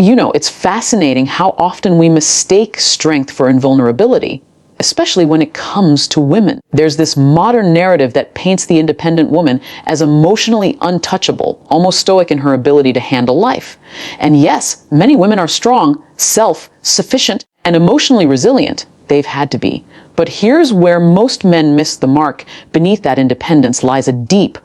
It's fascinating how often we mistake strength for invulnerability, especially when it comes to women. There's this modern narrative that paints the independent woman as emotionally untouchable, almost stoic in her ability to handle life. And yes, many women are strong, self-sufficient, and emotionally resilient. They've had to be. But here's where most men miss the mark. Beneath that independence lies a deep,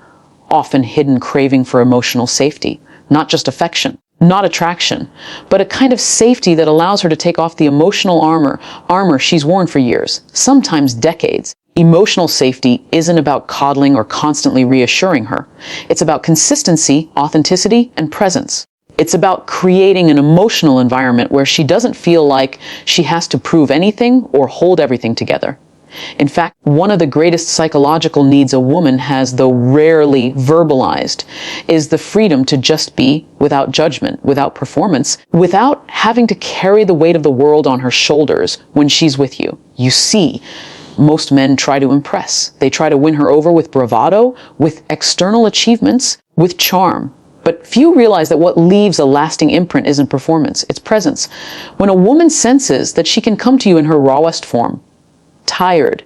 often hidden craving for emotional safety. Not just affection, not attraction, but a kind of safety that allows her to take off the emotional armor she's worn for years, sometimes decades. Emotional safety isn't about coddling or constantly reassuring her. It's about consistency, authenticity, and presence. It's about creating an emotional environment where she doesn't feel like she has to prove anything or hold everything together. In fact, one of the greatest psychological needs a woman has, though rarely verbalized, is the freedom to just be, without judgment, without performance, without having to carry the weight of the world on her shoulders when she's with you. You see, most men try to impress. They try to win her over with bravado, with external achievements, with charm. But few realize that what leaves a lasting imprint isn't performance, it's presence. When a woman senses that she can come to you in her rawest form, tired,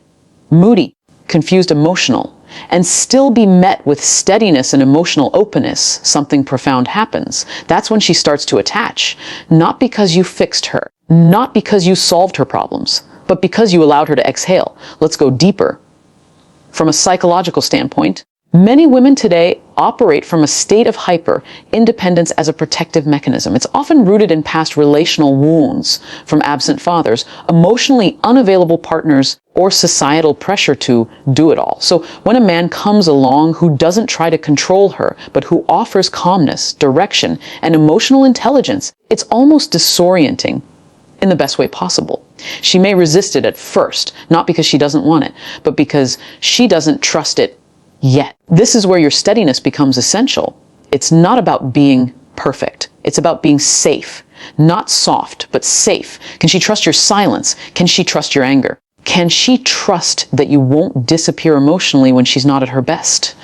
moody, confused, emotional, and still be met with steadiness and emotional openness, something profound happens. That's when she starts to attach, not because you fixed her, not because you solved her problems, but because you allowed her to exhale. Let's go deeper. From a psychological standpoint, many women today operate from a state of hyper-independence as a protective mechanism. It's often rooted in past relational wounds from absent fathers, emotionally unavailable partners, or societal pressure to do it all. So when a man comes along who doesn't try to control her, but who offers calmness, direction, and emotional intelligence, it's almost disorienting in the best way possible. She may resist it at first, not because she doesn't want it, but because she doesn't trust it yet. This is where your steadiness becomes essential. It's not about being perfect. It's about being safe. Not soft, but safe. Can she trust your silence? Can she trust your anger? Can she trust that you won't disappear emotionally when she's not at her best?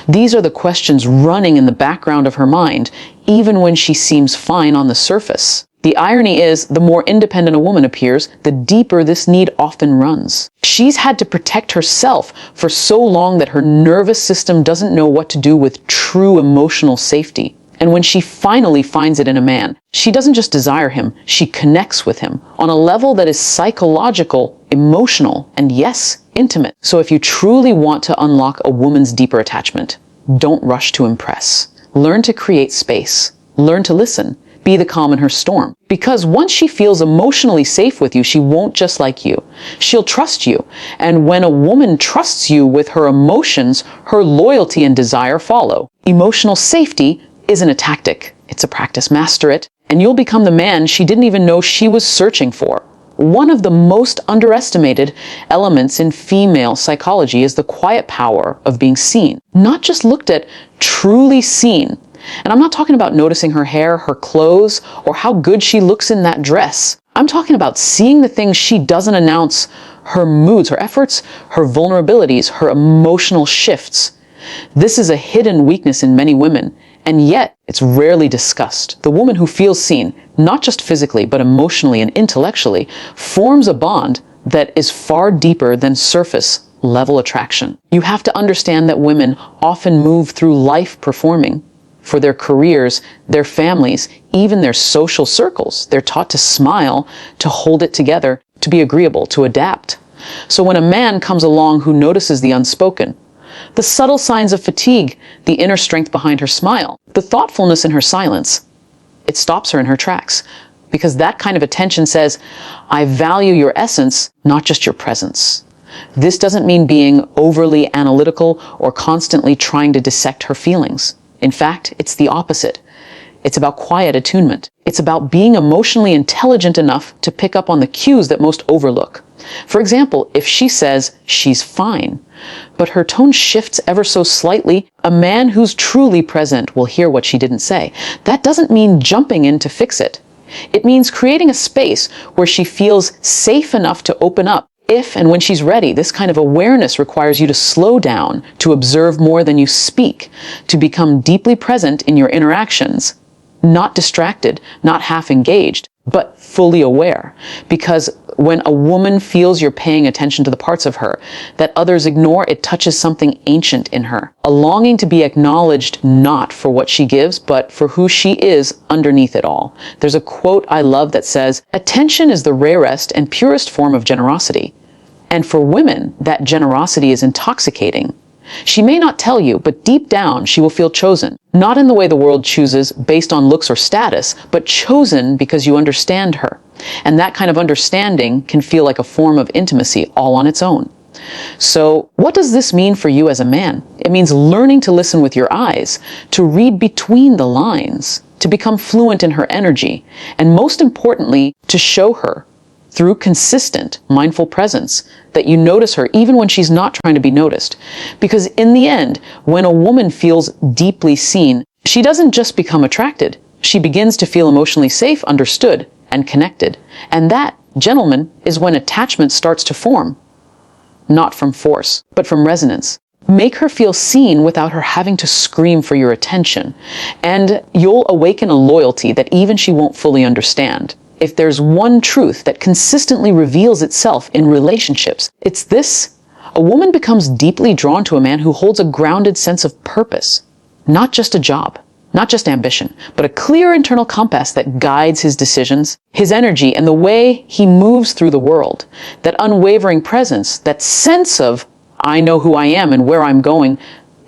These are the questions running in the background of her mind, even when she seems fine on the surface. The irony is, the more independent a woman appears, the deeper this need often runs. She's had to protect herself for so long that her nervous system doesn't know what to do with true emotional safety. And when she finally finds it in a man, she doesn't just desire him, she connects with him on a level that is psychological, emotional, and yes, intimate. So if you truly want to unlock a woman's deeper attachment, don't rush to impress. Learn to create space. Learn to listen. Be the calm in her storm. Because once she feels emotionally safe with you, she won't just like you. She'll trust you. And when a woman trusts you with her emotions, her loyalty and desire follow. Emotional safety isn't a tactic. It's a practice. Master it, and you'll become the man she didn't even know she was searching for. One of the most underestimated elements in female psychology is the quiet power of being seen. Not just looked at, truly seen. And I'm not talking about noticing her hair, her clothes, or how good she looks in that dress. I'm talking about seeing the things she doesn't announce, her moods, her efforts, her vulnerabilities, her emotional shifts. This is a hidden weakness in many women, and yet it's rarely discussed. The woman who feels seen, not just physically, but emotionally and intellectually, forms a bond that is far deeper than surface level attraction. You have to understand that women often move through life performing. For their careers, their families, even their social circles. They're taught to smile, to hold it together, to be agreeable, to adapt. So when a man comes along who notices the unspoken, the subtle signs of fatigue, the inner strength behind her smile, the thoughtfulness in her silence, it stops her in her tracks. Because that kind of attention says, I value your essence, not just your presence. This doesn't mean being overly analytical or constantly trying to dissect her feelings. In fact, it's the opposite. It's about quiet attunement. It's about being emotionally intelligent enough to pick up on the cues that most overlook. For example, if she says she's fine, but her tone shifts ever so slightly, a man who's truly present will hear what she didn't say. That doesn't mean jumping in to fix it. It means creating a space where she feels safe enough to open up. If and when she's ready, this kind of awareness requires you to slow down, to observe more than you speak, to become deeply present in your interactions, not distracted, not half engaged, but fully aware. Because when a woman feels you're paying attention to the parts of her that others ignore, it touches something ancient in her. A longing to be acknowledged not for what she gives, but for who she is underneath it all. There's a quote I love that says, "Attention is the rarest and purest form of generosity." And for women, that generosity is intoxicating. She may not tell you, but deep down she will feel chosen. Not in the way the world chooses based on looks or status, but chosen because you understand her. And that kind of understanding can feel like a form of intimacy all on its own. So what does this mean for you as a man? It means learning to listen with your eyes, to read between the lines, to become fluent in her energy, and most importantly, to show her through consistent, mindful presence that you notice her even when she's not trying to be noticed. Because in the end, when a woman feels deeply seen, she doesn't just become attracted. She begins to feel emotionally safe, understood, and connected. And that, gentlemen, is when attachment starts to form. Not from force, but from resonance. Make her feel seen without her having to scream for your attention. And you'll awaken a loyalty that even she won't fully understand. If there's one truth that consistently reveals itself in relationships, it's this. A woman becomes deeply drawn to a man who holds a grounded sense of purpose. Not just a job, not just ambition, but a clear internal compass that guides his decisions, his energy, and the way he moves through the world. That unwavering presence, that sense of, I know who I am and where I'm going,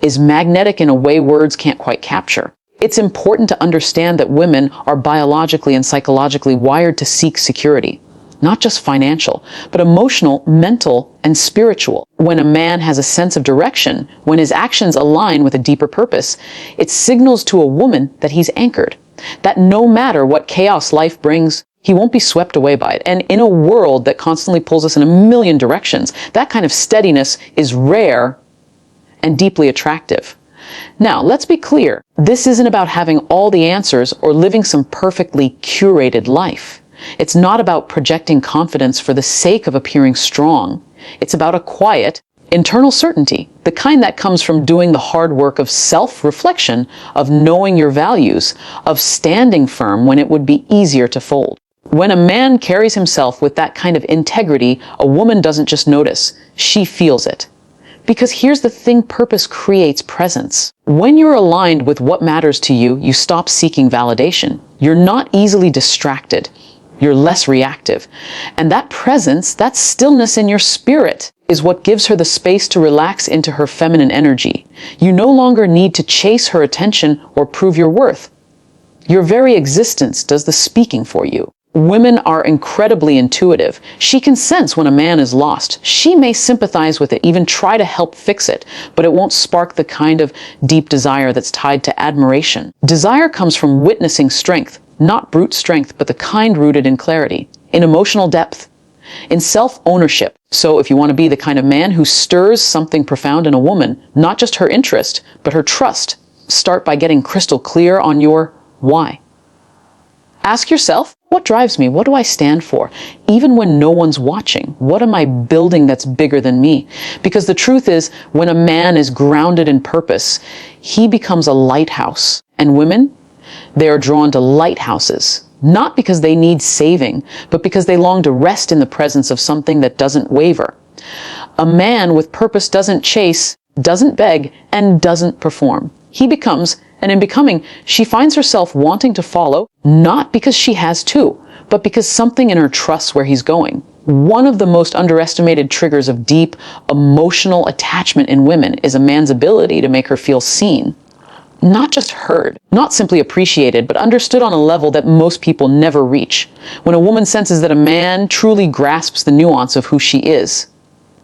is magnetic in a way words can't quite capture. It's important to understand that women are biologically and psychologically wired to seek security. Not just financial, but emotional, mental, and spiritual. When a man has a sense of direction, when his actions align with a deeper purpose, it signals to a woman that he's anchored. That no matter what chaos life brings, he won't be swept away by it. And in a world that constantly pulls us in a million directions, that kind of steadiness is rare and deeply attractive. Now, let's be clear. This isn't about having all the answers or living some perfectly curated life. It's not about projecting confidence for the sake of appearing strong. It's about a quiet, internal certainty, the kind that comes from doing the hard work of self-reflection, of knowing your values, of standing firm when it would be easier to fold. When a man carries himself with that kind of integrity, a woman doesn't just notice, she feels it. Because here's the thing, purpose creates presence. When you're aligned with what matters to you, you stop seeking validation. You're not easily distracted. You're less reactive. And that presence, that stillness in your spirit, is what gives her the space to relax into her feminine energy. You no longer need to chase her attention or prove your worth. Your very existence does the speaking for you. Women are incredibly intuitive. She can sense when a man is lost. She may sympathize with it, even try to help fix it, but it won't spark the kind of deep desire that's tied to admiration. Desire comes from witnessing strength, not brute strength, but the kind rooted in clarity, in emotional depth, in self-ownership. So if you want to be the kind of man who stirs something profound in a woman, not just her interest, but her trust, start by getting crystal clear on your why. Ask yourself, what drives me? What do I stand for? Even when no one's watching, what am I building that's bigger than me? Because the truth is, when a man is grounded in purpose, he becomes a lighthouse. And women, they are drawn to lighthouses, not because they need saving, but because they long to rest in the presence of something that doesn't waver. A man with purpose doesn't chase, doesn't beg, and doesn't perform. He becomes, and in becoming, she finds herself wanting to follow, not because she has to, but because something in her trusts where he's going. One of the most underestimated triggers of deep emotional attachment in women is a man's ability to make her feel seen. Not just heard, not simply appreciated, but understood on a level that most people never reach. When a woman senses that a man truly grasps the nuance of who she is,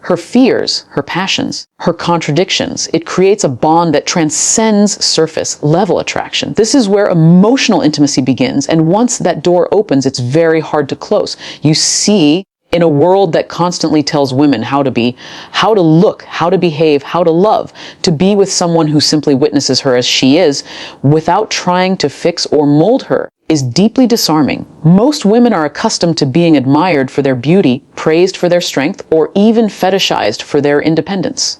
her fears, her passions, her contradictions, it creates a bond that transcends surface level attraction. This is where emotional intimacy begins, and once that door opens, it's very hard to close. You see, in a world that constantly tells women how to be, how to look, how to behave, how to love, to be with someone who simply witnesses her as she is, without trying to fix or mold her, is deeply disarming. Most women are accustomed to being admired for their beauty, praised for their strength, or even fetishized for their independence.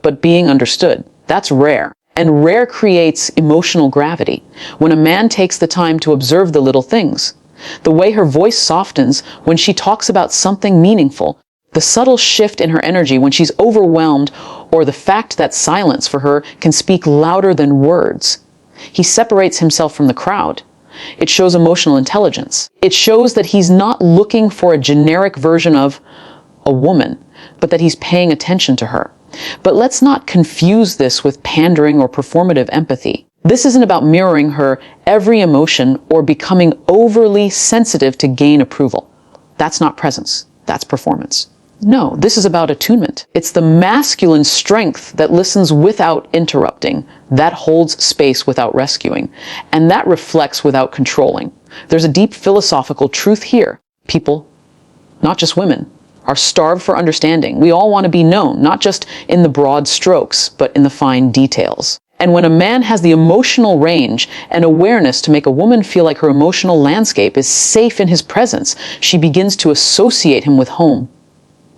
But being understood, that's rare. And rare creates emotional gravity. When a man takes the time to observe the little things, the way her voice softens when she talks about something meaningful, the subtle shift in her energy when she's overwhelmed, or the fact that silence for her can speak louder than words. He separates himself from the crowd. It shows emotional intelligence. It shows that he's not looking for a generic version of a woman, but that he's paying attention to her. But let's not confuse this with pandering or performative empathy. This isn't about mirroring her every emotion or becoming overly sensitive to gain approval. That's not presence. That's performance. No, this is about attunement. It's the masculine strength that listens without interrupting, that holds space without rescuing, and that reflects without controlling. There's a deep philosophical truth here. People, not just women, are starved for understanding. We all want to be known, not just in the broad strokes, but in the fine details. And when a man has the emotional range and awareness to make a woman feel like her emotional landscape is safe in his presence, she begins to associate him with home,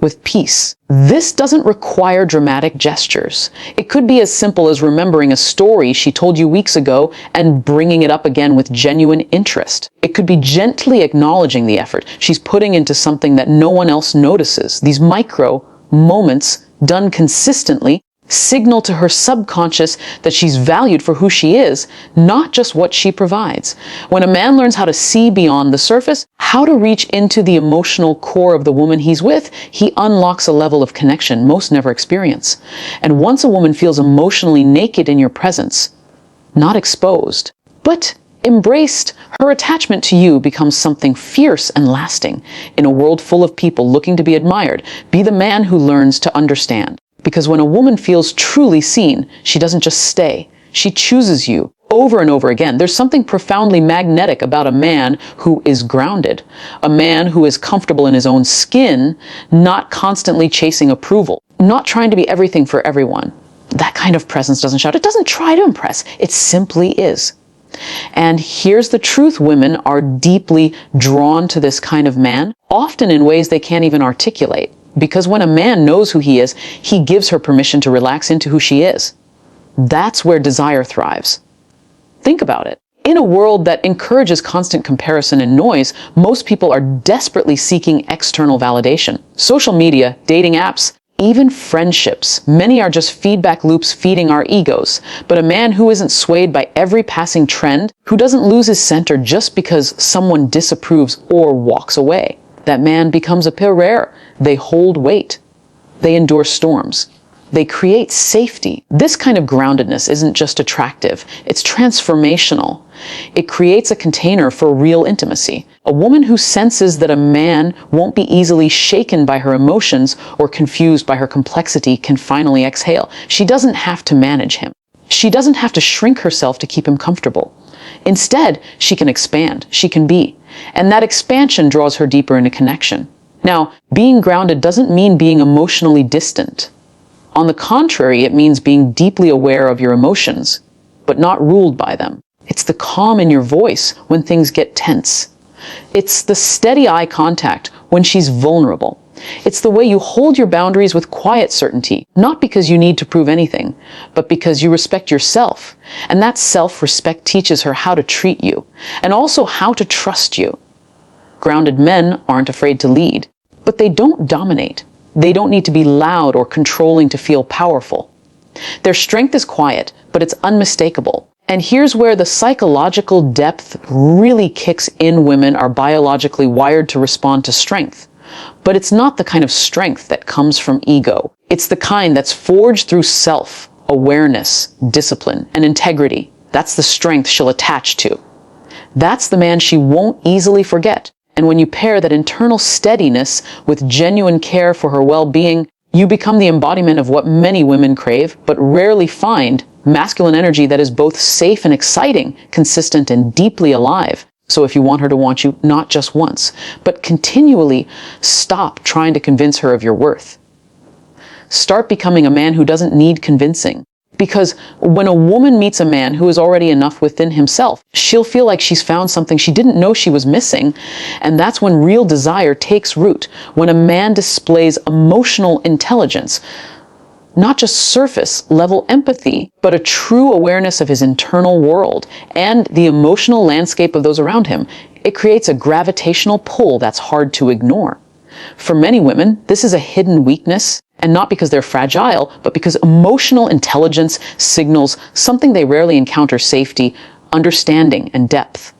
with peace. This doesn't require dramatic gestures. It could be as simple as remembering a story she told you weeks ago and bringing it up again with genuine interest. It could be gently acknowledging the effort she's putting into something that no one else notices. These micro moments, done consistently, signal to her subconscious that she's valued for who she is, not just what she provides. When a man learns how to see beyond the surface, how to reach into the emotional core of the woman he's with, he unlocks a level of connection most never experience. And once a woman feels emotionally naked in your presence, not exposed, but embraced, her attachment to you becomes something fierce and lasting. In a world full of people looking to be admired, be the man who learns to understand. Because when a woman feels truly seen, she doesn't just stay. She chooses you over and over again. There's something profoundly magnetic about a man who is grounded, a man who is comfortable in his own skin, not constantly chasing approval, not trying to be everything for everyone. That kind of presence doesn't shout. It doesn't try to impress. It simply is. And here's the truth: women are deeply drawn to this kind of man, often in ways they can't even articulate. Because when a man knows who he is, he gives her permission to relax into who she is. That's where desire thrives. Think about it. In a world that encourages constant comparison and noise, most people are desperately seeking external validation. Social media, dating apps, even friendships. Many are just feedback loops feeding our egos. But a man who isn't swayed by every passing trend, who doesn't lose his center just because someone disapproves or walks away, that man becomes a peu rare. They hold weight. They endure storms. They create safety. This kind of groundedness isn't just attractive, it's transformational. It creates a container for real intimacy. A woman who senses that a man won't be easily shaken by her emotions or confused by her complexity can finally exhale. She doesn't have to manage him. She doesn't have to shrink herself to keep him comfortable. Instead, she can expand, she can be. And that expansion draws her deeper into connection. Now, being grounded doesn't mean being emotionally distant. On the contrary, it means being deeply aware of your emotions, but not ruled by them. It's the calm in your voice when things get tense. It's the steady eye contact when she's vulnerable. It's the way you hold your boundaries with quiet certainty, not because you need to prove anything, but because you respect yourself. And that self-respect teaches her how to treat you, and also how to trust you. Grounded men aren't afraid to lead, but they don't dominate. They don't need to be loud or controlling to feel powerful. Their strength is quiet, but it's unmistakable. And here's where the psychological depth really kicks in. Women are biologically wired to respond to strength. But it's not the kind of strength that comes from ego. It's the kind that's forged through self-awareness, discipline, and integrity. That's the strength she'll attach to. That's the man she won't easily forget. And when you pair that internal steadiness with genuine care for her well-being, you become the embodiment of what many women crave, but rarely find: masculine energy that is both safe and exciting, consistent and deeply alive. So if you want her to want you, not just once, but continually, stop trying to convince her of your worth. Start becoming a man who doesn't need convincing. Because when a woman meets a man who is already enough within himself, she'll feel like she's found something she didn't know she was missing. And that's when real desire takes root. When a man displays emotional intelligence, not just surface level empathy, but a true awareness of his internal world and the emotional landscape of those around him. It creates a gravitational pull that's hard to ignore. For many women, this is a hidden weakness, and not because they're fragile, but because emotional intelligence signals something they rarely encounter: safety, understanding, and depth.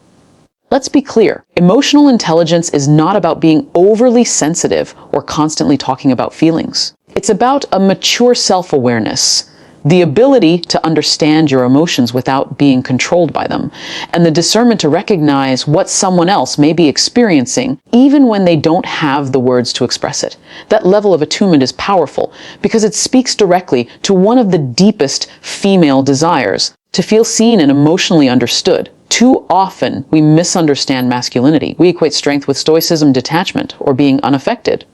Let's be clear. Emotional intelligence is not about being overly sensitive or constantly talking about feelings. It's about a mature self-awareness, the ability to understand your emotions without being controlled by them, and the discernment to recognize what someone else may be experiencing, even when they don't have the words to express it. That level of attunement is powerful because it speaks directly to one of the deepest female desires: to feel seen and emotionally understood. Too often, we misunderstand masculinity. We equate strength with stoicism, detachment, or being unaffected.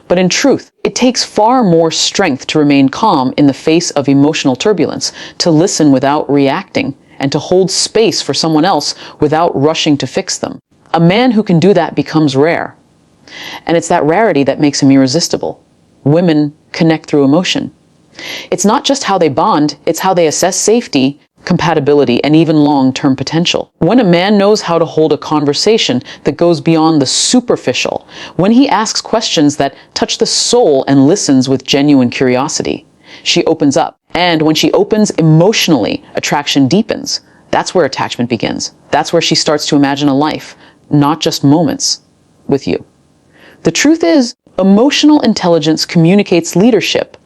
But in truth, it takes far more strength to remain calm in the face of emotional turbulence, to listen without reacting, and to hold space for someone else without rushing to fix them. A man who can do that becomes rare. And it's that rarity that makes him irresistible. Women connect through emotion. It's not just how they bond, it's how they assess safety, compatibility, and even long-term potential. When a man knows how to hold a conversation that goes beyond the superficial, when he asks questions that touch the soul and listens with genuine curiosity, she opens up. And when she opens emotionally, attraction deepens. That's where attachment begins. That's where she starts to imagine a life, not just moments, with you. The truth is, emotional intelligence communicates leadership.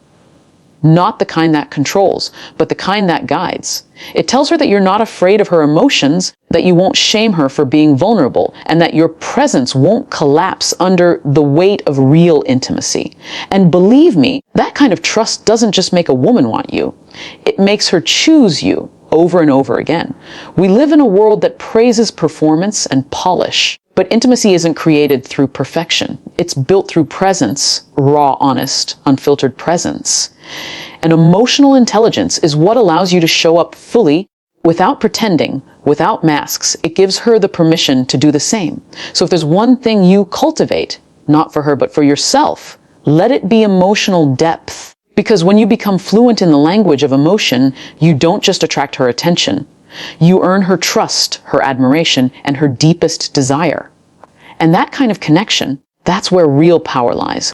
Not the kind that controls, but the kind that guides. It tells her that you're not afraid of her emotions, that you won't shame her for being vulnerable, and that your presence won't collapse under the weight of real intimacy. And believe me, that kind of trust doesn't just make a woman want you. It makes her choose you over and over again. We live in a world that praises performance and polish. But intimacy isn't created through perfection. It's built through presence, raw, honest, unfiltered presence. And emotional intelligence is what allows you to show up fully, without pretending, without masks. It gives her the permission to do the same. So if there's one thing you cultivate, not for her but for yourself, let it be emotional depth. Because when you become fluent in the language of emotion, you don't just attract her attention. You earn her trust, her admiration, and her deepest desire. And that kind of connection, that's where real power lies.